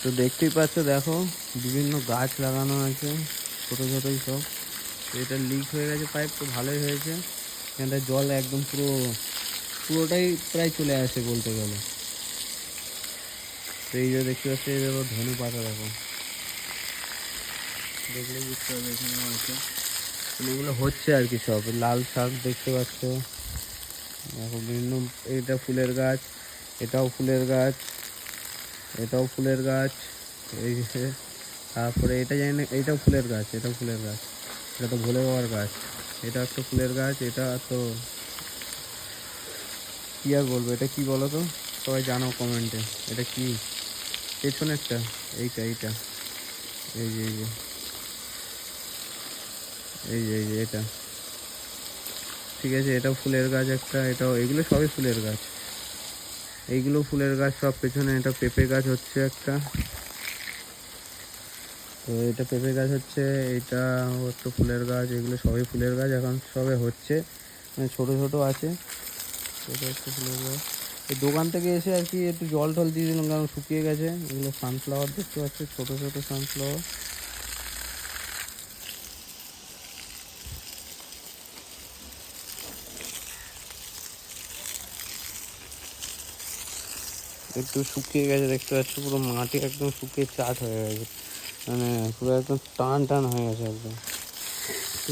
তো দেখতেই পাচ্ছ, দেখো বিভিন্ন গাছ লাগানো আছে, ছোটো ছোটোই সব। এটা লিক হয়ে গেছে পাইপ, তো ভালোই হয়েছে। এখানটা জল একদম পুরোটাই প্রায় চলে আসে বলতে গেলে। তো এই যে দেখতে পাচ্ছি, এই দেখো ধনে পাতা, দেখো দেখলে বুঝতে হবে এখানে আছে। এগুলো হচ্ছে আর কি, সব লাল শাক দেখতে পাচ্ছ। দেখো বিভিন্ন, এটা ফুলের গাছ, এটাও ফুলের গাছ, এটাও ফুলের গাছ। এই যে তারপরে এটা জানি না, এইটাও ফুলের গাছ, এটাও ফুলের গাছ। এটা তো ভোলে বাবার গাছ। এটা একটা ফুলের গাছ। এটা তো কী আর বলবো, এটা কি বলো তো, সবাই জানো কমেন্টে। এটা কি পেছনেরটা? এইটা এই যে এই যে এটা, ঠিক আছে। এটাও ফুলের গাছ একটা, এটাও, এগুলো সবই ফুলের গাছ। এইগুলো ফুলের গাছ সব। পেছনে এটা পেঁপে গাছ হচ্ছে একটা, তো এটা পেঁপে গাছ হচ্ছে। এইটা হচ্ছে ফুলের গাছ। এগুলো সবই ফুলের গাছ, এখন সবে হচ্ছে, মানে ছোটো ছোটো আছে। এটা হচ্ছে ফুলের গাছ। এই দোকান থেকে এসে আর কি একটু জল টল দিয়ে দিলাম, কারণ শুকিয়ে গেছে। এগুলো সানফ্লাওয়ার দেখতে পাচ্ছি, ছোটো ছোটো সানফ্লাওয়ার। একটু শুকিয়ে গেছে দেখতে পাচ্ছি, পুরো মাটি একদম শুকিয়ে চাট হয়ে গেছে, মানে পুরো একদম টান টান হয়ে গেছে একদম।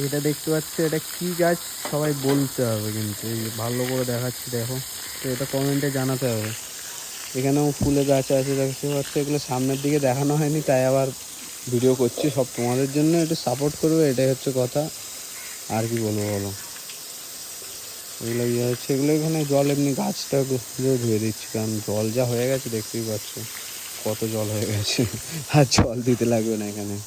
এটা দেখতে পাচ্ছি, এটা কি গাছ সবাই বলতে হবে, কিন্তু এই ভালো করে দেখাচ্ছি দেখো, তো এটা কমেন্টে জানাতে হবে। এখানেও ফুলের গাছ আছে দেখতে পাচ্ছি, এগুলো সামনের দিকে দেখানো হয়নি, তাই আবার ভিডিও করছি। সব তোমাদের জন্য একটু সাপোর্ট করবে, এটাই হচ্ছে কথা। আর কি বলবো বলো। এগুলো ইয়ে হচ্ছে, এগুলো এখানে জল এমনি গাছটা ধুয়ে দিচ্ছি, কারণ জল যা হয়ে গেছে দেখতেই পাচ্ছ কত জল হয়ে গেছে। আর জল দিতে লাগবে না এখানে।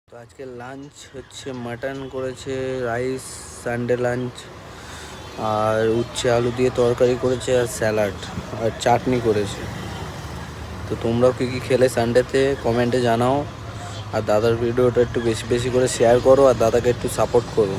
তো আজকে লাঞ্চ হচ্ছে মাটন করেছে, রাইস, সানডে লাঞ্চ, আর উচ্ছে আলু দিয়ে তরকারি করেছে, আর স্যালাড, আর চাটনি করেছে। তো তোমরাও কী কী খেলে সানডেতে কমেন্টে জানাও। আর দাদার ভিডিওটা একটু বেশি বেশি করে শেয়ার করো, আর দাদাকে একটু সাপোর্ট করো।